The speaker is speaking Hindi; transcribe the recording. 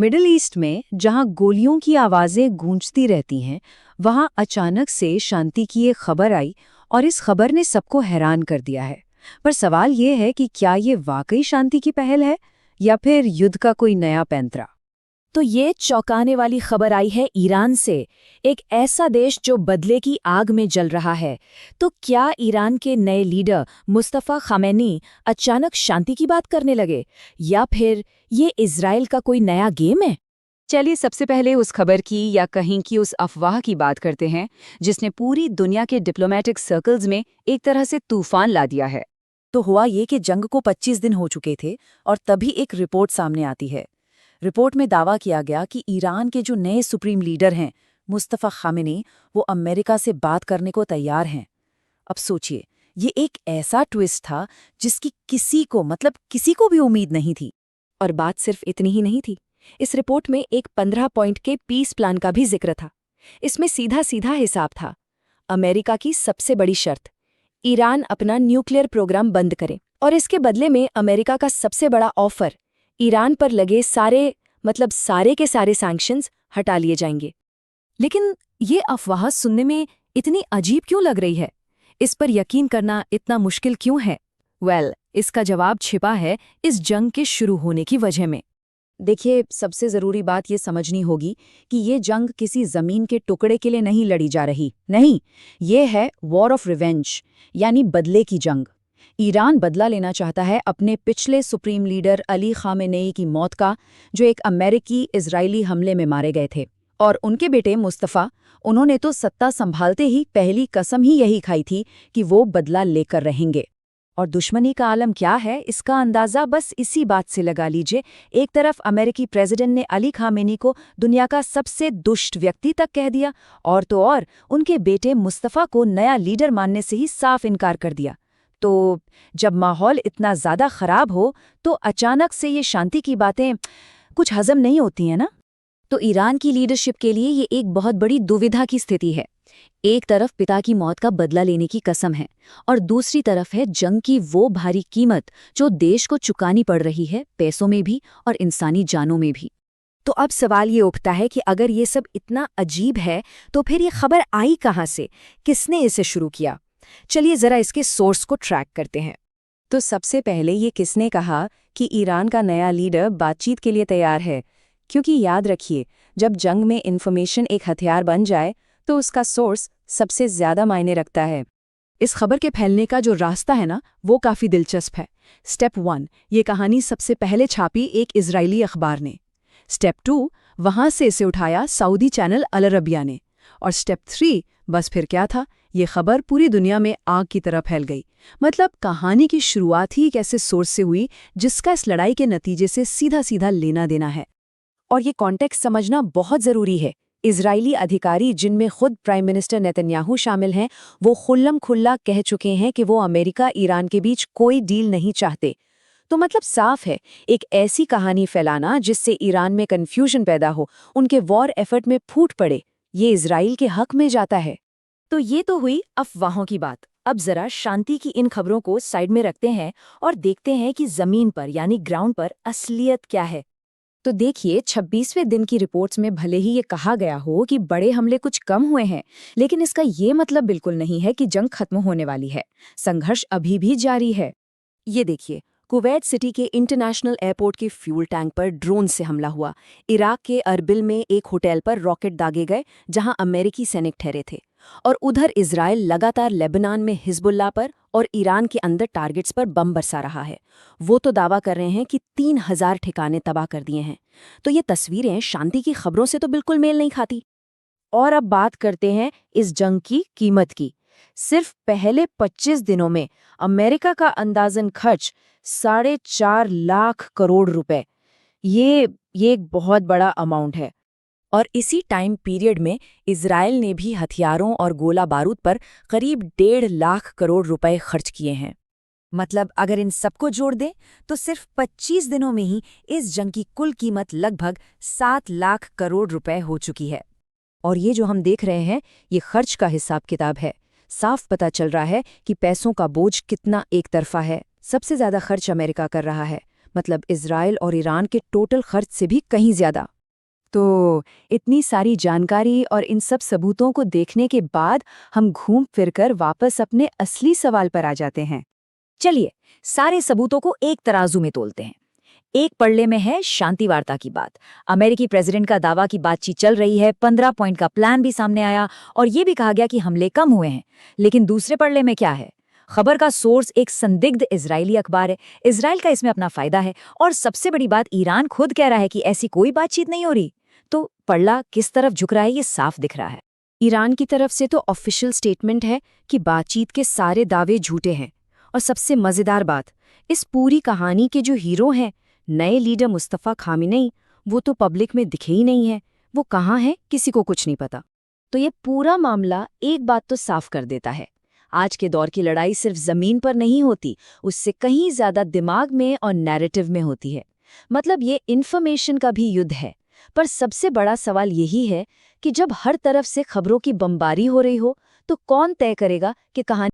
मिडिल ईस्ट में जहां गोलियों की आवाजें गूंजती रहती हैं, वहां अचानक से शांति की एक खबर आई और इस खबर ने सबको हैरान कर दिया है। पर सवाल ये है कि क्या ये वाकई शांति की पहल है या फिर युद्ध का कोई नया पैंतरा। तो ये चौंकाने वाली खबर आई है ईरान से, एक ऐसा देश जो बदले की आग में जल रहा है। तो क्या ईरान के नए लीडर मुस्तफा खामेनी अचानक शांति की बात करने लगे, या फिर ये इजराइल का कोई नया गेम है? चलिए सबसे पहले उस खबर की या कहीं की उस अफवाह की बात करते हैं जिसने पूरी दुनिया के डिप्लोमेटिक सर्कल्स में एक तरह से तूफान ला दिया है। तो हुआ ये कि जंग को 25 दिन हो चुके थे और तभी एक रिपोर्ट सामने आती है। रिपोर्ट में दावा किया गया कि ईरान के जो नए सुप्रीम लीडर हैं मुस्तफा खामेनी, वो अमेरिका से बात करने को तैयार हैं। अब सोचिए, ये एक ऐसा ट्विस्ट था जिसकी किसी को भी उम्मीद नहीं थी। और बात सिर्फ इतनी ही नहीं थी, इस रिपोर्ट में एक 15 पॉइंट के पीस प्लान का भी जिक्र था। इसमें सीधा सीधा हिसाब था। अमेरिका की सबसे बड़ी शर्त, ईरान अपना न्यूक्लियर प्रोग्राम बंद करे, और इसके बदले में अमेरिका का सबसे बड़ा ऑफर, ईरान पर लगे सारे के सारे सैंक्शंस हटा लिए जाएंगे। लेकिन ये अफवाह सुनने में इतनी अजीब क्यों लग रही है? इस पर यकीन करना इतना मुश्किल क्यों है? इसका जवाब छिपा है इस जंग के शुरू होने की वजह में। देखिए, सबसे ज़रूरी बात ये समझनी होगी कि ये जंग किसी ज़मीन के टुकड़े के लिए नहीं लड़ी जा रही। नहीं, ये है वॉर ऑफ रिवेंज, यानी बदले की जंग। ईरान बदला लेना चाहता है अपने पिछले सुप्रीम लीडर अली खामेनेई की मौत का, जो एक अमेरिकी इजरायली हमले में मारे गए थे। और उनके बेटे मुस्तफ़ा, उन्होंने तो सत्ता संभालते ही पहली कसम ही यही खाई थी कि वो बदला लेकर रहेंगे। और दुश्मनी का आलम क्या है, इसका अंदाज़ा बस इसी बात से लगा लीजिए। एक तरफ अमेरिकी प्रेसिडेंट ने अली खामेनी को दुनिया का सबसे दुष्ट व्यक्ति तक कह दिया, और तो और उनके बेटे मुस्तफ़ा को नया लीडर मानने से ही साफ इनकार कर दिया। तो जब माहौल इतना ज़्यादा ख़राब हो तो अचानक से ये शांति की बातें कुछ हज़म नहीं होती हैं ना। तो ईरान की लीडरशिप के लिए ये एक बहुत बड़ी दुविधा की स्थिति है। एक तरफ पिता की मौत का बदला लेने की कसम है, और दूसरी तरफ है जंग की वो भारी कीमत जो देश को चुकानी पड़ रही है, पैसों में भी और इंसानी जानों में भी। तो अब सवाल ये उठता है कि अगर ये सब इतना अजीब है तो फिर ये खबर आई कहाँ से, किसने इसे शुरू किया? चलिए ज़रा इसके सोर्स को ट्रैक करते हैं। तो सबसे पहले ये किसने कहा कि ईरान का नया लीडर बातचीत के लिए तैयार है? क्योंकि याद रखिए, जब जंग में इन्फॉर्मेशन एक हथियार बन जाए तो उसका सोर्स सबसे ज़्यादा मायने रखता है। इस खबर के फैलने का जो रास्ता है ना, वो काफ़ी दिलचस्प है। स्टेप 1, ये कहानी सबसे पहले छापी एक इजरायली अखबार ने। स्टेप 2, वहाँ से इसे उठाया सऊदी चैनल अल अरबिया ने। और स्टेप 3, बस फिर क्या था, ये खबर पूरी दुनिया में आग की तरह फैल गई। मतलब कहानी की शुरुआत ही एक ऐसे सोर्स से हुई जिसका इस लड़ाई के नतीजे से सीधा सीधा लेना देना है। और ये कॉन्टेक्स्ट समझना बहुत ज़रूरी है। इजरायली अधिकारी, जिनमें खुद प्राइम मिनिस्टर नेतन्याहू शामिल हैं, वो खुल्लम खुल्ला कह चुके हैं कि वो अमेरिका ईरान के बीच कोई डील नहीं चाहते। तो मतलब साफ है, एक ऐसी कहानी फैलाना जिससे ईरान में कन्फ्यूजन पैदा हो, उनके वॉर एफर्ट में फूट पड़े, ये इजराइल के हक में जाता है। तो ये तो हुई अफवाहों की बात। अब जरा शांति की इन खबरों को साइड में रखते हैं और देखते हैं कि जमीन पर यानी ग्राउंड पर असलियत क्या है। तो देखिए, 26वें दिन की रिपोर्ट्स में भले ही ये कहा गया हो कि बड़े हमले कुछ कम हुए हैं, लेकिन इसका ये मतलब बिल्कुल नहीं है कि जंग खत्म होने वाली है। संघर्ष अभी भी जारी है। ये देखिए, कुवैत सिटी के इंटरनेशनल एयरपोर्ट के फ्यूल टैंक पर ड्रोन से हमला हुआ। इराक के अरबिल में एक होटल पर रॉकेट दागे गए जहां अमेरिकी सैनिक ठहरे थे। और उधर इजराइल लगातार लेबनान में हिजबुल्लाह पर और ईरान के अंदर टारगेट्स पर बम बरसा रहा है। वो तो दावा कर रहे हैं कि 3000 ठिकाने तबाह कर दिए हैं। तो ये तस्वीरें शांति की खबरों से तो बिल्कुल मेल नहीं खाती। और अब बात करते हैं इस जंग की कीमत की। सिर्फ पहले 25 दिनों में अमेरिका का अंदाजन खर्च 4.5 लाख करोड़ रुपए। ये एक बहुत बड़ा अमाउंट है। और इसी टाइम पीरियड में इजराइल ने भी हथियारों और गोला बारूद पर करीब 1.5 लाख करोड़ रुपए खर्च किए हैं। मतलब अगर इन सबको जोड़ दें तो सिर्फ 25 दिनों में ही इस जंग की कुल कीमत लगभग 7 लाख करोड़ रुपए हो चुकी है। और ये जो हम देख रहे हैं, ये खर्च का हिसाब किताब है। साफ पता चल रहा है कि पैसों का बोझ कितना एक तरफा है। सबसे ज़्यादा खर्च अमेरिका कर रहा है। मतलब इजराइल और ईरान के टोटल खर्च से भी कहीं ज्यादा। तो इतनी सारी जानकारी और इन सब सबूतों को देखने के बाद हम घूम फिरकर वापस अपने असली सवाल पर आ जाते हैं। चलिए सारे सबूतों को एक तराजू में तोलते हैं। एक पड़ले में है शांति वार्ता की बात। अमेरिकी प्रेसिडेंट का दावा की बातचीत चल रही है, 15 पॉइंट का प्लान भी सामने आया और ये भी कहा गया कि हमले कम हुए हैं। लेकिन दूसरे पड़ले में क्या है? खबर का सोर्स एक संदिग्ध इजरायली अखबार है। इजराइल का इसमें अपना फायदा है और सबसे बड़ी बात, ईरान खुद कह रहा है कि ऐसी कोई बातचीत नहीं हो रही। तो पड़ला किस तरफ झुक रहा है ये साफ दिख रहा है। ईरान की तरफ से तो ऑफिशियल स्टेटमेंट है कि बातचीत के सारे दावे झूठे हैं। और सबसे मजेदार बात, इस पूरी कहानी के जो हीरो हैं, नए लीडर मुस्तफा खामिनेई, वो तो पब्लिक में दिखे ही नहीं है। वो कहाँ है, किसी को कुछ नहीं पता। तो ये पूरा मामला एक बात तो साफ कर देता है, आज के दौर की लड़ाई सिर्फ जमीन पर नहीं होती, उससे कहीं ज्यादा दिमाग में और नैरेटिव में होती है। मतलब ये इन्फॉर्मेशन का भी युद्ध है। पर सबसे बड़ा सवाल यही है कि जब हर तरफ से खबरों की बमबारी हो रही हो, तो कौन तय करेगा कि कहानी